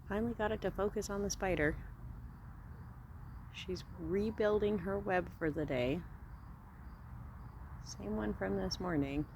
Finally got it to focus on the spider. She's rebuilding her web for the day. Same one from this morning.